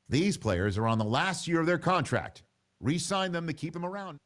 These players are on the last year of their contract. Re-sign them to keep them around.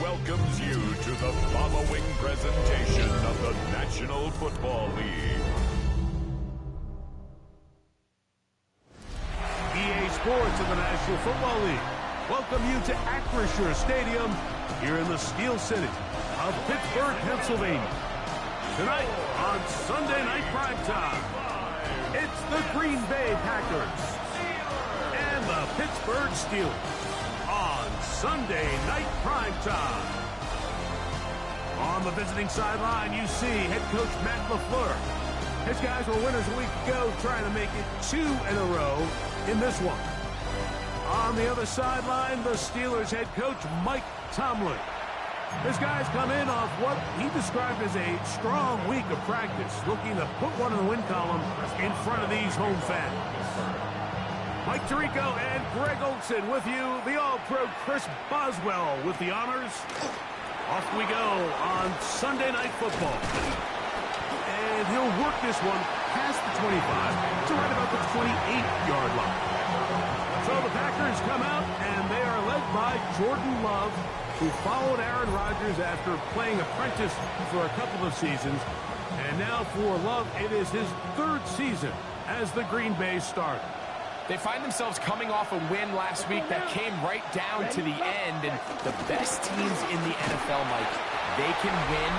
Welcomes you to the following presentation of the National Football League. EA Sports of the National Football League welcome you to Acrisure Stadium here in the Steel City of Pittsburgh, Pennsylvania. Tonight on Sunday Night Primetime, it's the Green Bay Packers and the Pittsburgh Steelers on Sunday Night Primetime. On the visiting sideline, you see head coach Matt LaFleur. His guys were winners a week ago, trying to make it 2 in a row in this one. On the other sideline, the Steelers head coach Mike Tomlin. His guys come in off what he described as a strong week of practice, looking to put one in the win column in front of these home fans. Mike Tirico and Greg Olson with you. The All-Pro Chris Boswell with the honors. Off we go on Sunday Night Football. And he'll work this one past the 25 to right about the 28-yard line. So the Packers come out, and they are led by Jordan Love, who followed Aaron Rodgers after playing apprentice for a couple of seasons. And now for Love, it is his 3rd season as the Green Bay starter. They find themselves coming off a win last week that came right down to the end, and the best teams in the NFL, Mike, they can win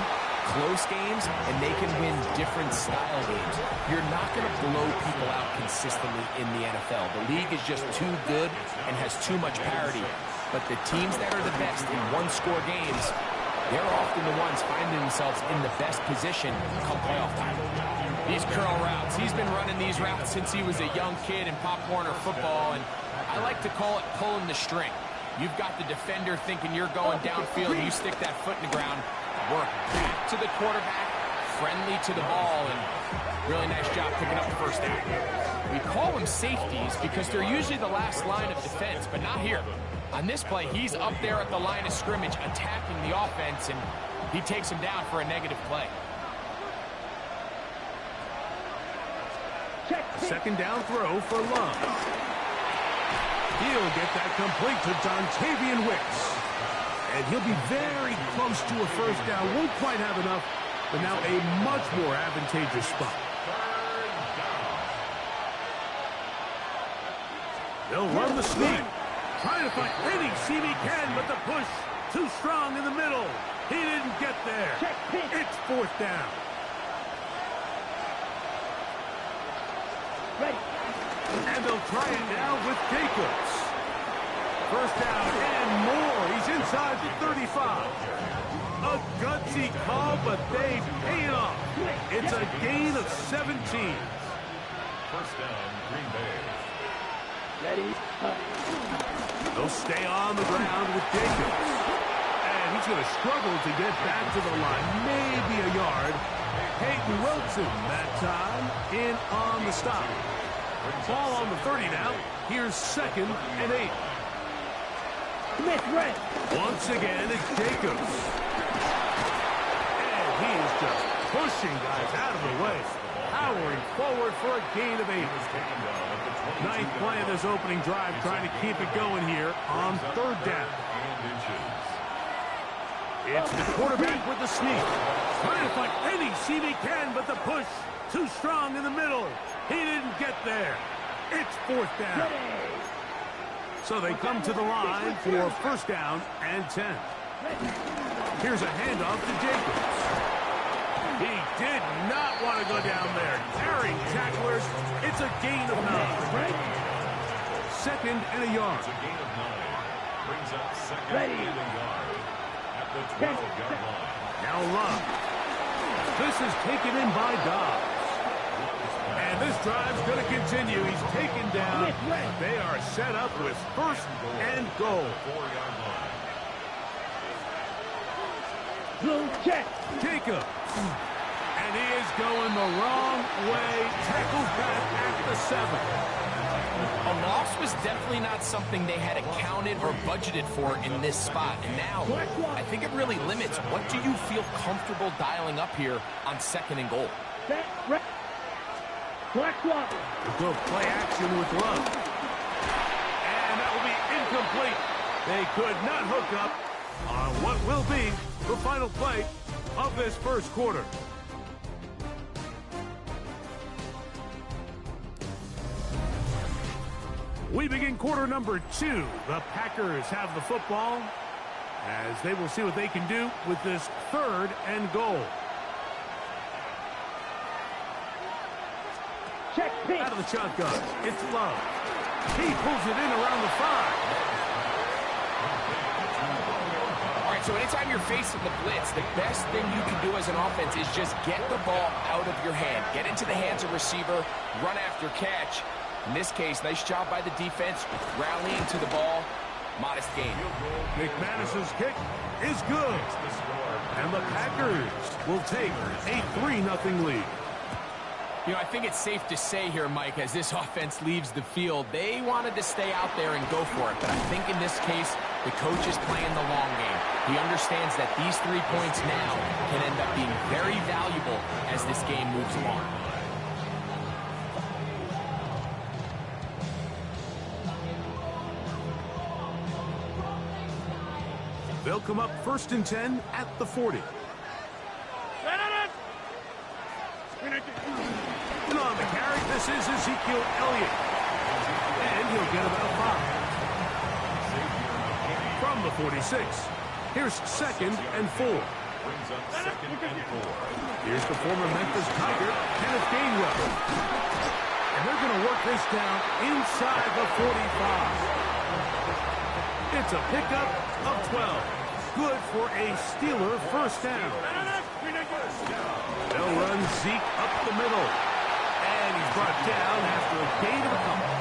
close games, and they can win different style games. You're not going to blow people out consistently in the NFL. The league is just too good and has too much parity. But the teams that are the best in one-score games, they're often the ones finding themselves in the best position come playoff time. These curl routes, he's been running these routes since he was a young kid in Pop Warner football, and I like to call it pulling the string. You've got the defender thinking you're going downfield, you stick that foot in the ground, work back to the quarterback, friendly to the ball, and really nice job picking up the first down. We call them safeties because they're usually the last line of defense, but not here. On this play, he's up there at the line of scrimmage attacking the offense, and he takes him down for a negative play. Second down throw for Love. He'll get that complete to Dontavian Wicks. And he'll be very close to a first down. Won't quite have enough, but now a much more advantageous spot. They'll run the sneak. Trying to find any seam he can, but the push too strong in the middle. He didn't get there. It's fourth down. And they'll try it now with Jacobs. First down and more. He's inside the 35. A gutsy call, but they pay it off. It's a gain of 17. First down, Green Bay. They'll stay on the ground with Jacobs. And he's going to struggle to get back to the line. Maybe a yard. Peyton Wilson that time in on the stop. Ball on the 30 now. Here's 2nd and 8. Once again, it's Jacobs. And he is just pushing guys out of the way. Powering forward for a gain of 8. Ninth play of this opening drive, trying to keep it going here on 3rd down. It's the quarterback with the sneak. Trying to find any seam he can, but the push too strong in the middle. He didn't get there. It's 4th down. So they come to the line for first down and 10. Here's a handoff to Jacobs. He did not want to go down there. Carrying tacklers. It's a gain of 9. 2nd and a yard. It's a gain of 9. Brings up 2nd and a yard at the 12-yard line. Now Love. This is taken in by Dobbs. And this drive's going to continue. He's taken down. They are set up with first and goal. 4-yard line. Jacobs. And he is going the wrong way. Tackles back at the 7. A loss was definitely not something they had accounted or budgeted for in this spot. And now, I think it really limits what do you feel comfortable dialing up here on 2nd and goal. Go play action with Love. And that will be incomplete. They could not hook up on what will be the final play of this first quarter. We begin quarter number 2. The Packers have the football as they will see what they can do with this 3rd and goal. Out of the shotgun, it's Love. He pulls it in around the 5. All right, so anytime you're facing the blitz, the best thing you can do as an offense is just get the ball out of your hand. Get into the hands of receiver, run after catch. In this case, nice job by the defense, rallying to the ball. Modest gain. McManus's kick is good. And the Packers will take a 3-0 lead. You know, I think it's safe to say here, Mike, as this offense leaves the field, they wanted to stay out there and go for it. But I think in this case, the coach is playing the long game. He understands that these 3 points now can end up being very valuable as this game moves along. They'll come up 1st and 10 at the 40. And on the carry, this is Ezekiel Elliott. And he'll get about 5. From the 46, here's 2nd and 4. Brings up 2nd and 4. Here's the former Memphis Tiger, Kenneth Gainwell. And they're going to work this down inside the 45. It's a pickup of 12. Good for a Steeler first down. They'll run Zeke up the middle. And he's brought down after a gain of a couple.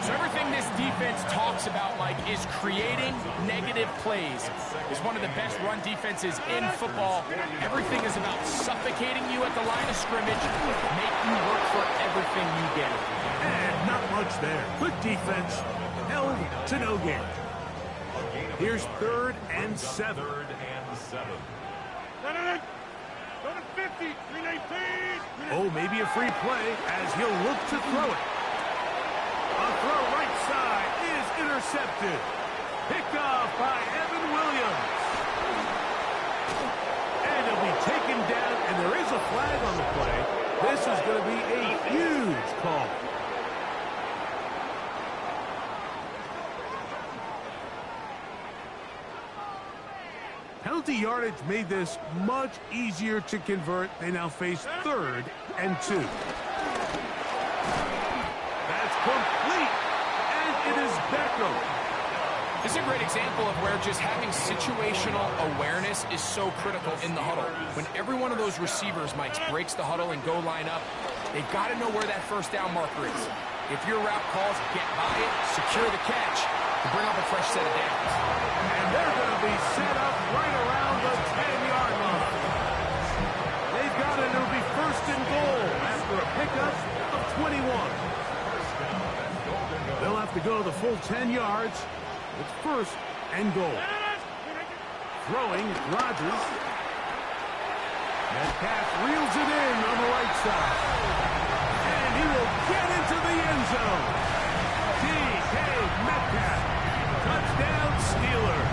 So everything this defense talks about, Mike, is creating negative plays. It's one of the best run defenses in football. Everything is about suffocating you at the line of scrimmage, make you work for everything you get. And not much there. Good defense, held to no gain. Here's 3rd and 7. 3rd and 7. Oh, maybe a free play as he'll look to throw it. A throw right side is intercepted. Picked off by Evan Williams. And he'll be taken down, and there is a flag on the play. This is going to be a huge call. penalty yardage made this much easier to convert. They now face 3rd and 2. That's complete, and it is Beckham. This is a great example of where just having situational awareness is so critical in the huddle. When every one of those receivers, Mike, breaks the huddle and go line up, they've got to know where that first down marker is. If your route calls, get by it, secure the catch, to bring up a fresh set of downs. And they're going to be set up right around the 10-yard line. They've got it. It'll be 1st and goal after a pickup of 21. They'll have to go the full 10 yards. It's 1st and goal. Throwing, Rodgers. Metcalf reels it in on the right side. And he will get into the end zone. D.K. Metcalf. Touchdown Steelers.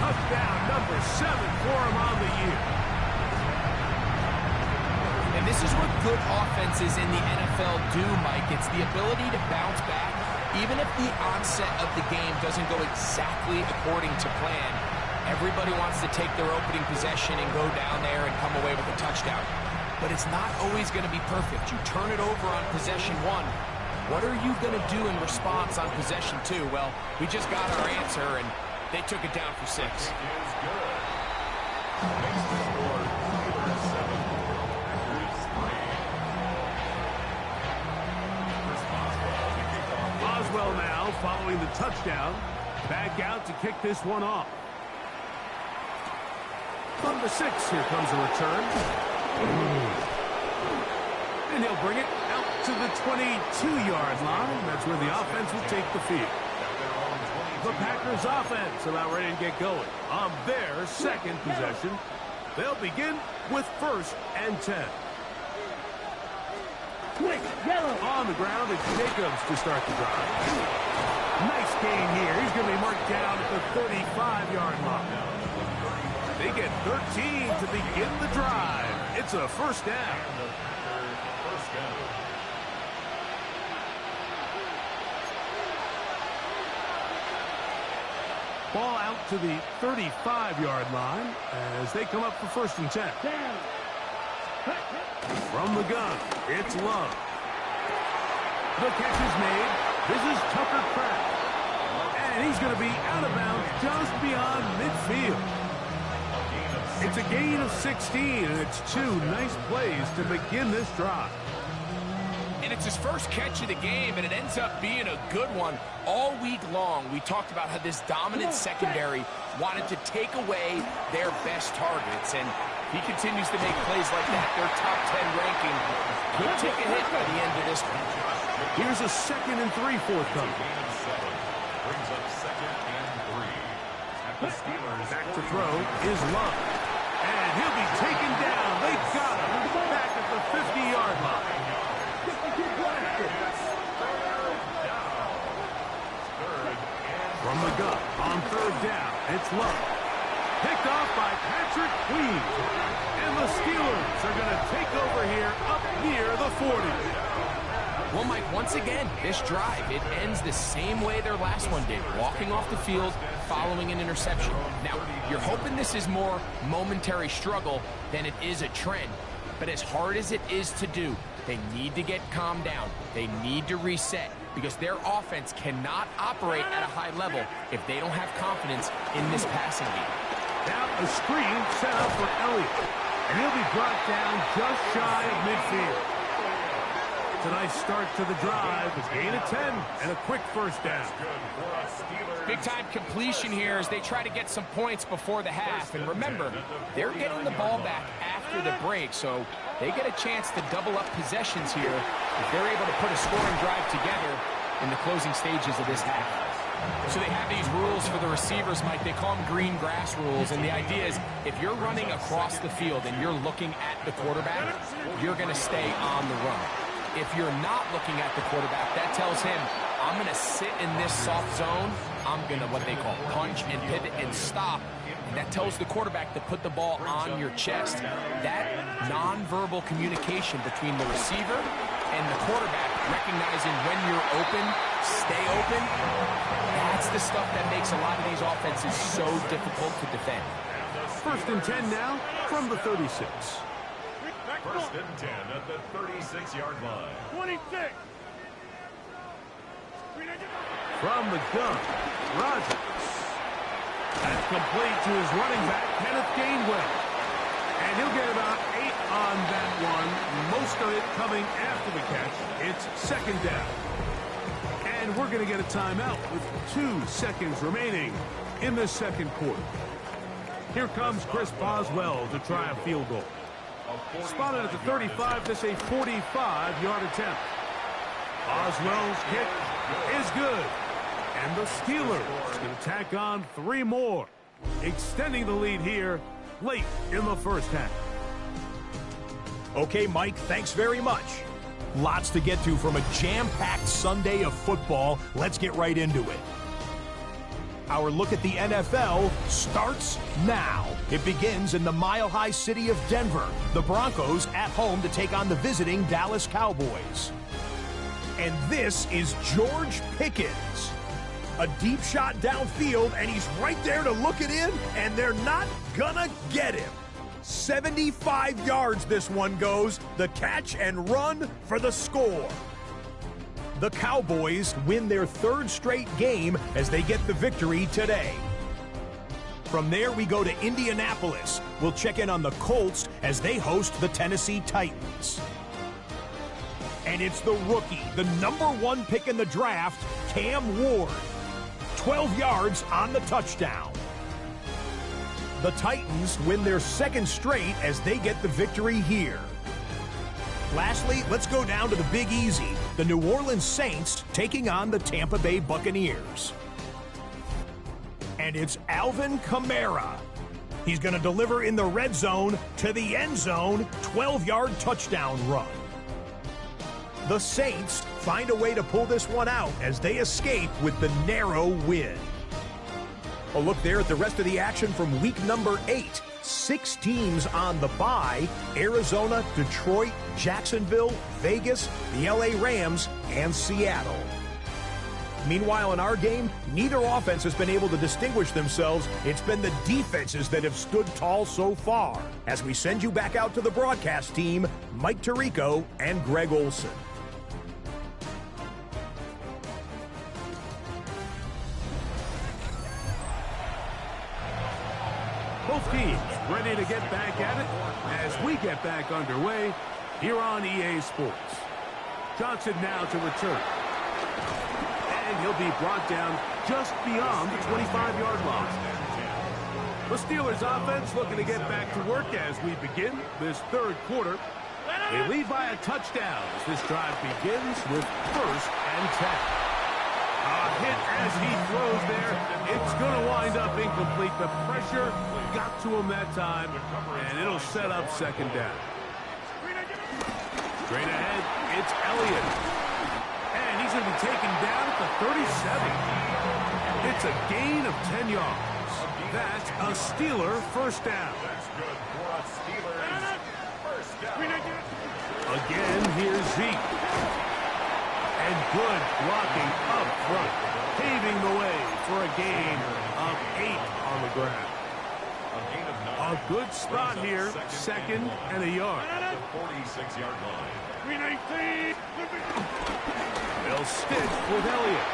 Touchdown number 7 for him on the year. And this is what good offenses in the NFL do, Mike. It's the ability to bounce back. Even if the onset of the game doesn't go exactly according to plan, everybody wants to take their opening possession and go down there and come away with a touchdown. But it's not always going to be perfect. You turn it over on possession 1. What are you going to do in response on possession 2? Well, we just got our answer, and they took it down for 6. Boswell now following the touchdown. Back out to kick this one off. From the 6, here comes a return. And he'll bring it out to the 22-yard line. That's where the offense will take the field. The Packers offense about ready to get going. On their 2nd possession, they'll begin with 1st and 10. On the ground, it's Jacobs to start the drive. Nice gain here. He's going to be marked down at the 35-yard line. They get 13 to begin the drive. It's a 1st down. Ball out to the 35-yard line as they come up for 1st and 10. From the gun, it's Love. The catch is made. This is Tucker Kraft. And he's going to be out of bounds just beyond midfield. It's a gain of 16, and it's 2 nice plays to begin this drive. And it's his first catch of the game, and it ends up being a good one. All week long, we talked about how this dominant secondary wanted to take away their best targets, and he continues to make plays like that. Their top 10 ranking could take a hit by the end of this one. Here's a 2nd and 3 forthcoming. Brings up 2nd and 3. At the Steelers, back to throw is Love. And he'll be taken down. They got him back at the 50-yard line. From the gun, on 3rd down, it's Love. Picked off by Patrick Queen. And the Steelers are going to take over here up near the 40. Well, Mike, once again, this drive, it ends the same way their last one did, walking off the field, following an interception. Now, you're hoping this is more momentary struggle than it is a trend. But as hard as it is to do, they need to get calmed down. They need to reset because their offense cannot operate at a high level if they don't have confidence in this passing game. Now a screen set up for Elliott. And he'll be brought down just shy of midfield. It's a nice start to the drive. A gain of 10 and a quick 1st down. Big-time completion here as they try to get some points before the half. And remember, they're getting the ball back after the break, so they get a chance to double up possessions here if they're able to put a scoring drive together in the closing stages of this half. So they have these rules for the receivers, Mike. They call them green grass rules, and the idea is if you're running across the field and you're looking at the quarterback, you're going to stay on the run. If you're not looking at the quarterback, that tells him, I'm going to sit in this soft zone. I'm going to, what they call, punch and pivot and stop. And that tells the quarterback to put the ball on your chest. That nonverbal communication between the receiver and the quarterback, recognizing when you're open, stay open, that's the stuff that makes a lot of these offenses so difficult to defend. first and 10 now from the 36. First and 10 at the 36-yard line. 26. From the gun, Rogers. That's complete to his running back, Kenneth Gainwell. And he'll get about 8 on that one. Most of it coming after the catch. It's second down. And we're going to get a timeout with 2 seconds remaining in the second quarter. Here comes Chris Boswell to try a field goal. Spotted at the 35, this a 45-yard attempt. Boswell's kick is good. And the Steelers can tack on 3 more, extending the lead here late in the first half. Okay, Mike, thanks very much. Lots to get to from a jam-packed Sunday of football. Let's get right into it. Our look at the NFL starts now. It begins in the mile-high city of Denver. The Broncos at home to take on the visiting Dallas Cowboys. And this is George Pickens. A deep shot downfield, and he's right there to look it in, and they're not gonna get him. 75 yards this one goes. The catch and run for the score. The Cowboys win their 3rd straight game as they get the victory today. From there, we go to Indianapolis. We'll check in on the Colts as they host the Tennessee Titans. And it's the rookie, the #1 pick in the draft, Cam Ward. 12 yards on the touchdown. The Titans win their 2nd straight as they get the victory here. Lastly, let's go down to the Big Easy, the New Orleans Saints taking on the Tampa Bay Buccaneers. And it's Alvin Kamara. He's going to deliver in the red zone to the end zone, 12-yard touchdown run. The Saints find a way to pull this one out as they escape with the narrow win. A look there at the rest of the action from week number 8. 6 teams on the bye: Arizona, Detroit, Jacksonville, Vegas, the LA Rams, and Seattle. Meanwhile, in our game, neither offense has been able to distinguish themselves. It's been the defenses that have stood tall so far. As we send you back out to the broadcast team, Mike Tirico and Greg Olson. Both teams ready to get back at it as we get back underway here on EA Sports. Johnson now to return. And he'll be brought down just beyond the 25-yard line. The Steelers offense looking to get back to work as we begin this 3rd quarter. They lead by a touchdown as this drive begins with 1st and 10. A hit as he throws there. It's going to wind up incomplete. The pressure got to him that time, and it'll set up 2nd down. Straight ahead, it's Elliott. And he's going to be taken down at the 37. It's a gain of 10 yards. That's a Steeler 1st down. Again, here's Zeke. And good blocking up front, paving the way for a gain of 8 on the ground. A good spot here, 2nd and a yard. 46-yard line. They'll stick with Elliott.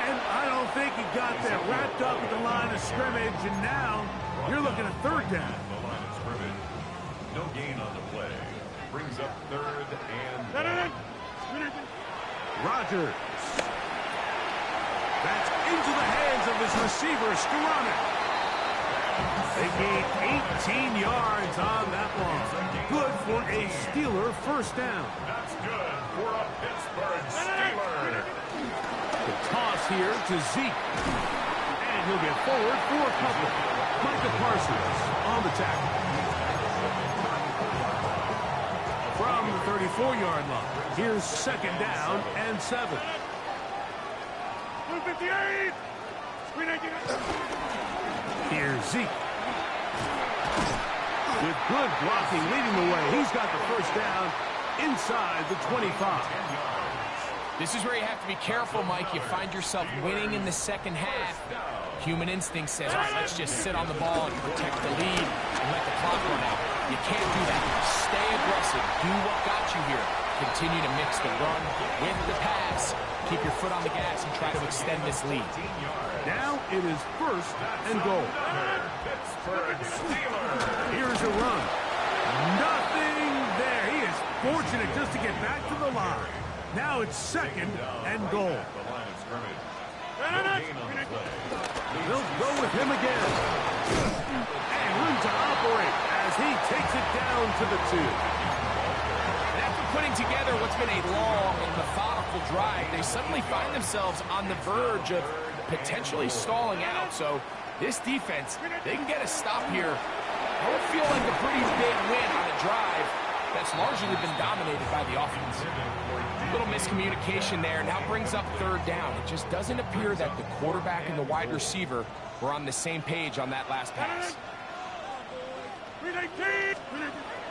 And I don't think he got that wrapped up at the line of scrimmage, and now you're looking at 3rd down. The line of scrimmage. No gain on the play. Brings up 3rd and 1. Rogers. That's into the hands of his receiver, Skoranek. They gain 18 yards on that one. Good for a Steeler 1st down. That's good for a Pittsburgh Steeler. The toss here to Zeke. And he'll get forward for a couple. Micah Parsons on the tackle. From the 34-yard line, here's 2nd down and 7. 258. Here's Zeke. With good blocking leading the way, he's got the 1st down inside the 25. This is where you have to be careful, Mike. You find yourself winning in the second half. Human instinct says, all right, let's just sit on the ball and protect the lead and let the clock run out. You can't do that. Stay aggressive. Do what got you here. Continue to mix the run with the pass. Keep your foot on the gas and try to extend this lead. Now it is first and goal. Here's a run. Nothing there. He is fortunate just to get back to the line. Now it's second and goal. They'll go with him again. And room to operate as he takes it down to the 2. And after putting together what's been a long and methodical drive, they suddenly find themselves on the verge of potentially stalling out. So this defense, they can get a stop here. That would feel like a pretty big win on a drive that's largely been dominated by the offense. A little miscommunication there. Now brings up third down. It just doesn't appear that the quarterback and the wide receiver were on the same page on that last pass.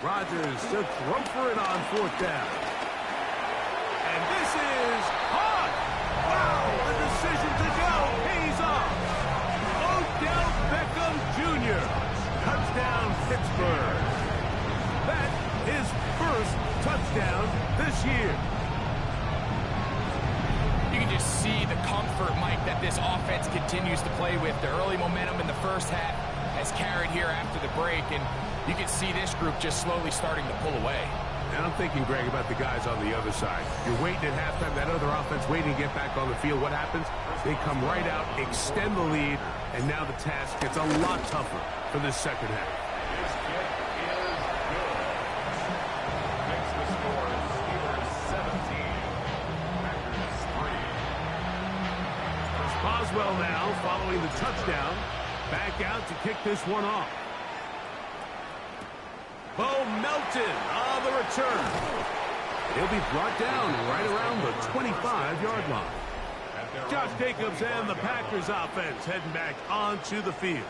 Rodgers to throw for it on fourth down. And this is hot. Wow, the decision to go pays off. Odell Beckham Jr. Touchdown, Pittsburgh. That is first touchdown this year. You can just see the comfort, Mike, that this offense continues to play with. The early momentum in the first half has carried here after the break, and you can see this group just slowly starting to pull away. And I'm thinking, Greg, about the guys on the other side. You're waiting at halftime, that other offense waiting to get back on the field. What happens? They come right out, extend the lead, and now the task gets a lot tougher for this second half. His kick is good. Makes the score Steelers 17, Packers 3. There's Boswell now following the touchdown. Back out to kick this one off. Bo Melton on the return. He'll be brought down right around the 25-yard line. Josh Jacobs and the Packers offense heading back onto the field.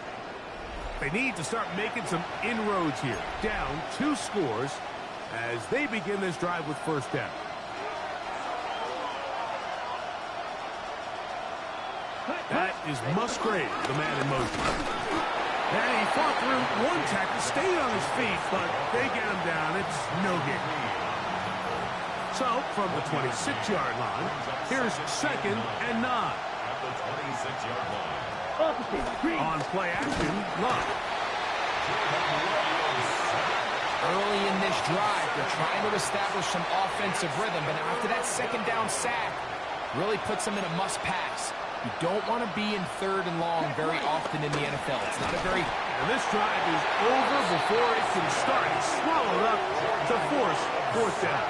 They need to start making some inroads here. Down 2 scores as they begin this drive with first down. That is Musgrave, the man in motion. And he fought through one tackle, stayed on his feet, but they get him down. It's no gain. So, from the 26-yard line, here's second and 9. At the 26-yard line. On play action, Love. Early in this drive, they're trying to establish some offensive rhythm, but after that second down sack, really puts them in a must-pass. You don't want to be in third and long very often in the NFL. It's not a very... And this drive is over before it can start. It's swallowed up to force fourth down.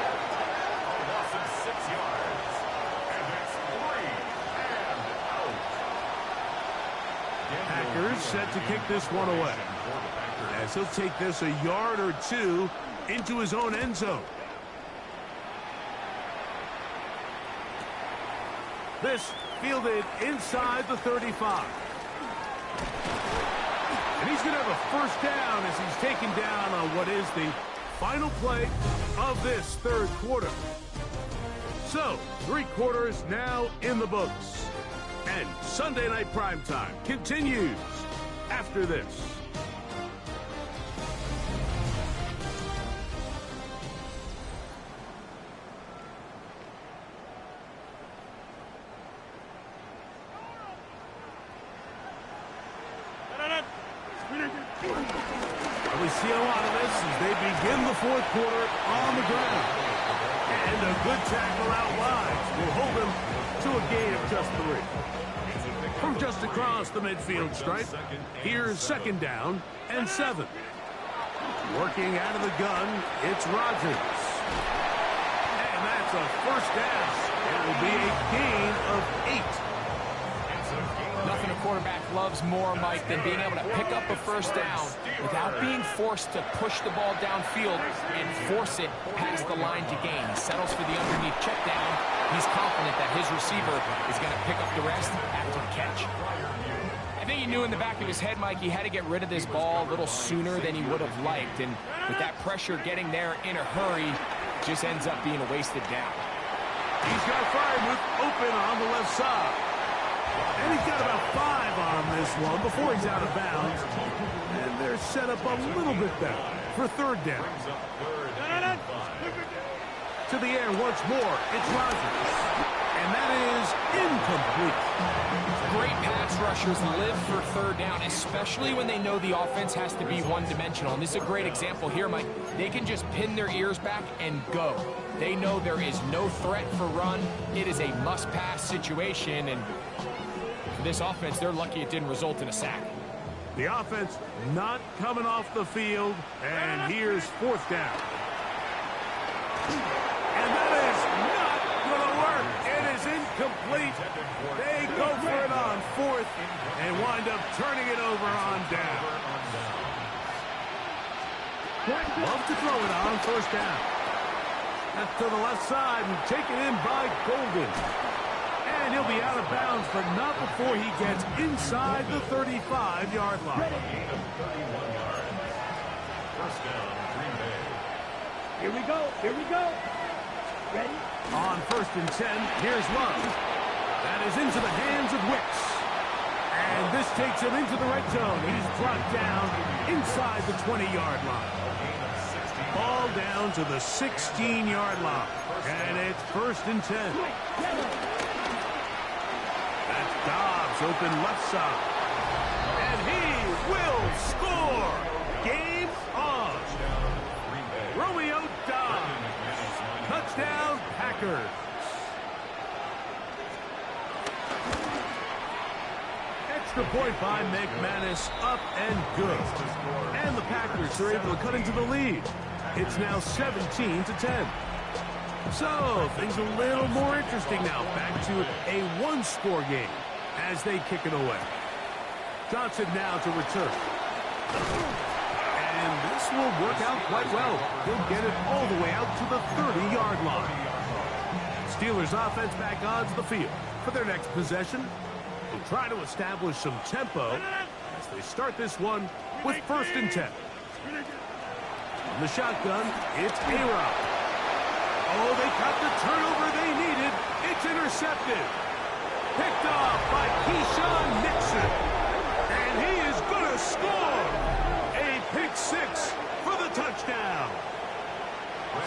Loss of 6 yards. And it's 3 and out. Packers set to kick this one away, as he'll take this a yard or 2 into his own end zone. This fielded inside the 35. And he's going to have a first down as he's taken down on what is the final play of this third quarter. So, 3 quarters now in the books. And Sunday Night Primetime continues after this. We see a lot of this as they begin the fourth quarter on the ground. And a good tackle out wide will hold them to a gain of just 3. From just across the midfield stripe, here's second down and 7. Working out of the gun, it's Rodgers. And that's a first down. It will be a gain of 8. Nothing a quarterback loves more, Mike, than being able to pick up a first down without being forced to push the ball downfield and force it past the line to gain. He settles for the underneath check down. He's confident that his receiver is going to pick up the rest after the catch. I think he knew in the back of his head, Mike, he had to get rid of this ball a little sooner than he would have liked. And with that pressure getting there in a hurry, just ends up being a wasted down. He's got Freiermuth open on the left side. And he's got about 5 on this one before he's out of bounds. And they're set up a little bit better for third down. To the air once more. It's Rodgers. And that is incomplete. Great pass rushers live for third down, especially when they know the offense has to be one-dimensional. And this is a great example here, Mike. They can just pin their ears back and go. They know there is no threat for run. It is a must-pass situation, and for this offense, they're lucky it didn't result in a sack. The offense not coming off the field, and here's fourth down. And that is not going to work. It is incomplete. They go for it on fourth and wind up turning it over on down. Love to throw it on first down. That's to the left side and taken in by Golden. And he'll be out of bounds, but not before he gets inside the 35-yard line. First down, Green Bay. Here we go. Here we go. Ready? On 1st and 10, here's Love. That is into the hands of Wicks. And this takes him into the red zone. He's brought down inside the 20-yard line. Ball down to the 16-yard line. And it's 1st and 10. That's Dobbs open left side. And he will score. Game on. Romeo Dobbs. Touchdown, Packers. Extra point by McManus, up and good. And the Packers are able to cut into the lead. It's now 17-10. So, things a little more interesting now. Back to a one-score game as they kick it away. Johnson now to return. And this will work out quite well. He'll get it all the way out to the 30-yard line. Steelers offense back onto the field for their next possession. They'll try to establish some tempo as they start this one with 1st and 10. From the shotgun, it's A-Rod. Oh, they got the turnover they needed. It's intercepted. Picked off by Keyshawn Nixon. And he is going to score. A pick 6 for the touchdown.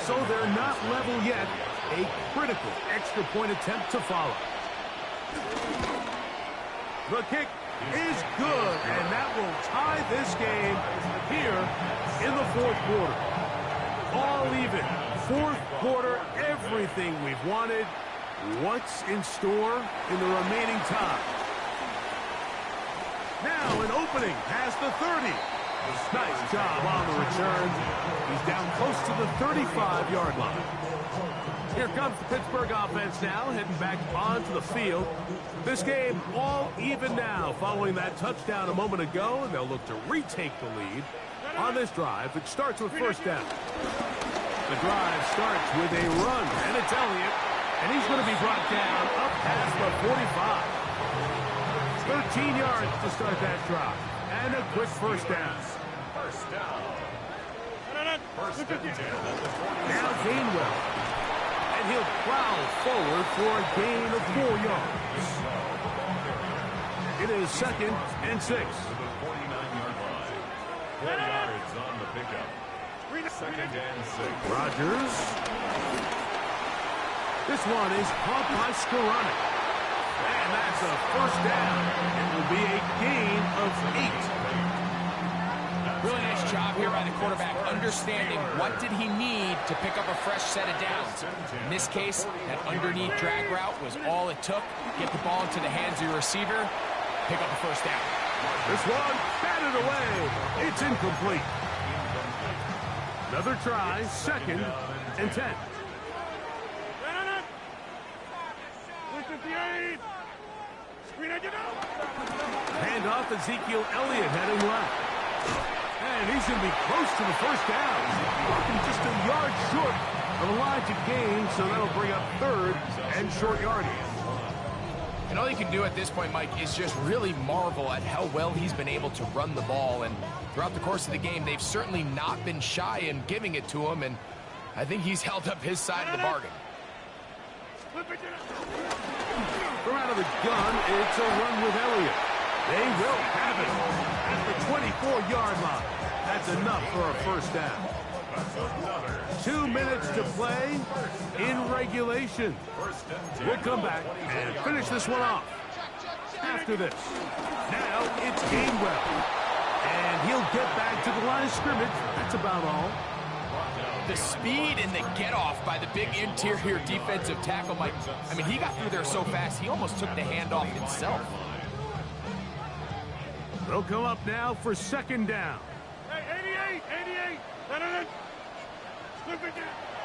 So they're not level yet. A critical extra point attempt to follow. The kick is good, and that will tie this game here in the 4th quarter. All even. 4th quarter, everything we've wanted. What's in store in the remaining time? Now an opening past the 30. Nice job on the return. He's down close to the 35-yard line. Here comes the Pittsburgh offense now, heading back onto the field. This game all even now following that touchdown a moment ago, and they'll look to retake the lead on this drive. It starts with 1st down. The drive starts with a run, and it's Elliott, and he's going to be brought down up past the 45. 13 yards to start that drive, and a quick 1st down. First down. 1st and 10 at the 40. Now Gainwell. And he'll plow forward for a gain of 4 yards. It is 2nd and 6. To the 49-yard line. 4 yards on the pickup. 2nd and 6. Rodgers. This one is caught by Skoranek. And that's a 1st down. It will be a gain of 8. Really nice job here by the quarterback, understanding what did he need to pick up a fresh set of downs. In this case, that underneath drag route was all it took. Get the ball into the hands of your receiver, pick up a 1st down. This one batted away. It's incomplete. Another try, 2nd and 10. Handoff, Ezekiel Elliott heading left. And he's going to be close to the 1st down. Walking just a yard short of a line to gain, so that'll bring up 3rd and short yardage. And all you can do at this point, Mike, is just really marvel at how well he's been able to run the ball. And throughout the course of the game, they've certainly not been shy in giving it to him. And I think he's held up his side of the bargain. From out of the gun, it's a run with Elliott. They will have it at the 24-yard line. That's enough for a first down. 2 minutes to play in regulation. We'll come back and finish this one off. After this, now it's Gainwell. And he'll get back to the line of scrimmage. That's about all. The speed and the get-off by the big interior defensive tackle, Mike. I mean, he got through there so fast, he almost took the handoff himself. They'll come up now for second down. Hey, 88.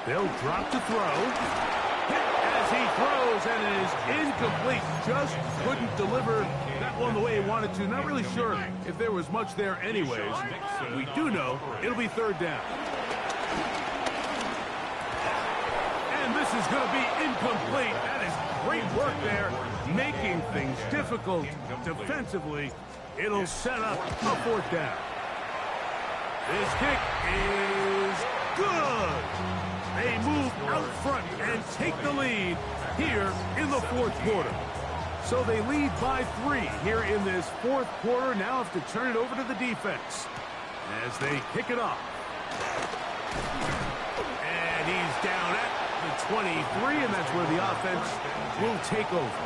They'll drop to throw. Hit as he throws, and it is incomplete. Just couldn't deliver that one the way he wanted to. Not really sure if there was much there anyways. We do know it'll be third down. And this is going to be incomplete. That is great work there, making things difficult defensively. It'll set up a fourth down. This kick is good. They move out front and take the lead here in the fourth quarter. So they lead by 3 here in this fourth quarter. Now have to turn it over to the defense as they kick it off. And he's down at the 23, and that's where the offense will take over.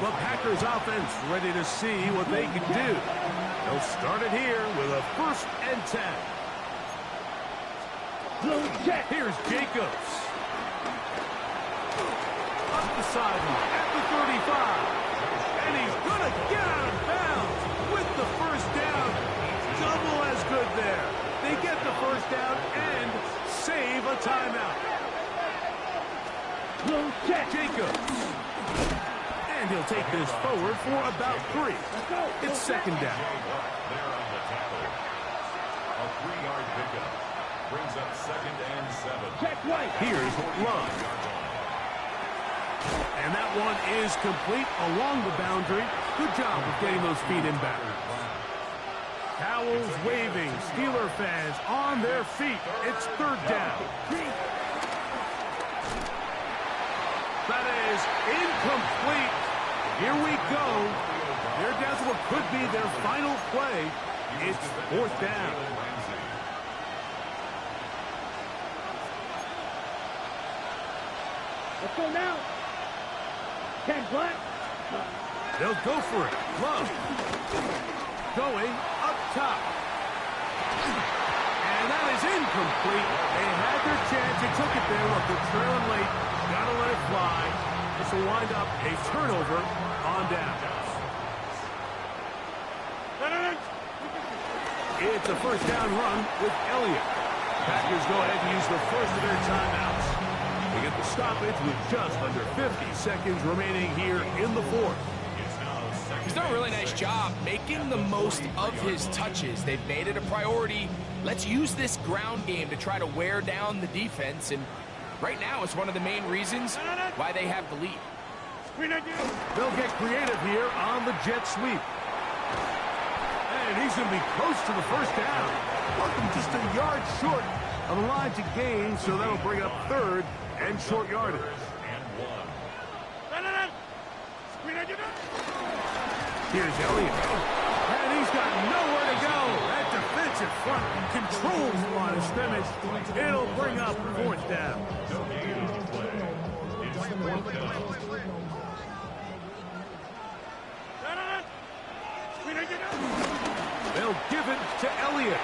The Packers offense ready to see what they can do. They'll start it here with a 1st and 10. Here's Jacobs. Up the sideline at the 35. And he's going to get out of bounds with the first down. Double as good there. They get the first down and save a timeout. Jacobs. And he'll take this forward for about 3. It's second down. There on the tackle. A 3-yard pickup brings up 2nd and 7. Here's Love. And that one is complete along the boundary. Good job of getting those feet in bounds. Towels waving. Steeler fans on their feet. It's third down. That is incomplete. Here we go. They're down to what could be their final play. It's fourth down. Let's go now. 10 black. They'll go for it. Love. Going up top. And that is incomplete. They had their chance. They took it there. Look, they're trailing late. Got to let it fly. This will wind up a turnover on down. It's a first down run with Elliott. Packers go ahead and use the first of their timeouts. They get the stoppage with just under 50 seconds remaining here in the fourth. He's done a really nice job making the most of his touches. They've made it a priority. Let's use this ground game to try to wear down the defense, and right now it's one of the main reasons why they have the lead. They'll get creative here on the jet sweep. And he's going to be close to the first down. Welcome just a yard short of the line to gain, so that'll bring up third and short yardage. Here's Elliott. And he's got nowhere to go. That defensive front controls the line of scrimmage. It'll bring up fourth down. They'll give it to Elliott.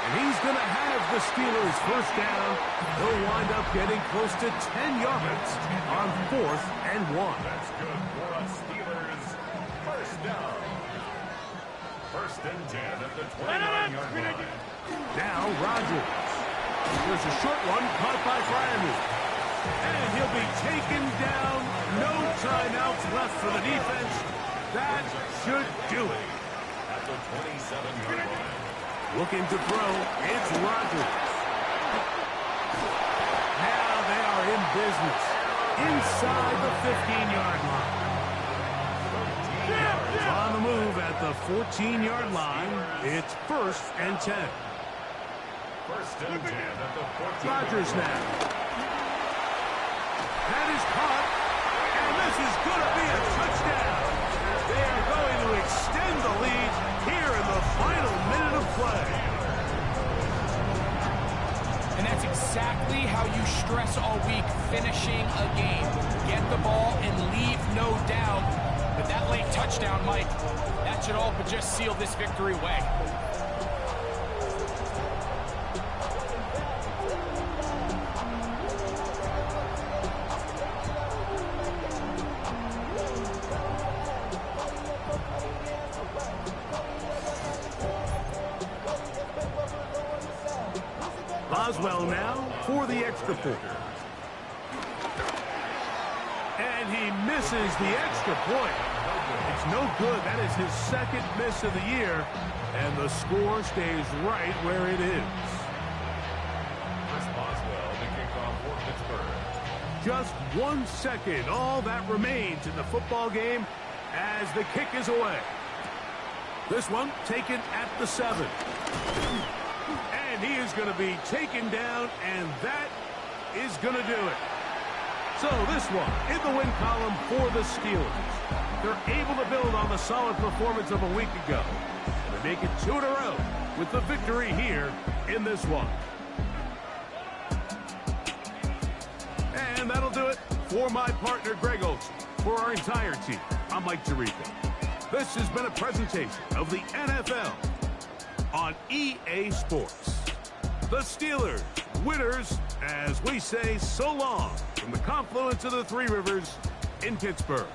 And he's going to have the Steelers first down. They'll wind up getting close to 10 yards on 4th and 1. That's good for us Steelers. First down. 1st and 10 at the 29-yard line. Now Rodgers. There's a short one caught by Freiermuth. And he'll be taken down. No timeouts left for the defense. That should do it. At the 27-yard line. Looking to throw, it's Rodgers. Now they are in business. Inside the 15-yard line. On the move at the 14-yard line. It's 1st and 10. 1st and 10 at the 14-yard line. Rodgers now. exactly how you stress all week finishing a game. Get the ball and leave no doubt. But that late touchdown, Mike, that should all but just seal this victory away. Boswell now for the extra point. And he misses the extra point. It's no good. That is his second miss of the year. And the score stays right where it is. Chris Boswell, the kickoff for Pittsburgh. Just 1 second, all that remains in the football game as the kick is away. This one taken at the 7. And he is going to be taken down, and that is going to do it. So this one in the win column for the Steelers. They're able to build on the solid performance of a week ago. They make it 2 in a row with the victory here in this one. And that'll do it for my partner, Greg Olson. For our entire team, I'm Mike Tirico. This has been a presentation of the NFL on EA Sports. The Steelers, winners, as we say so long from the confluence of the Three Rivers in Pittsburgh.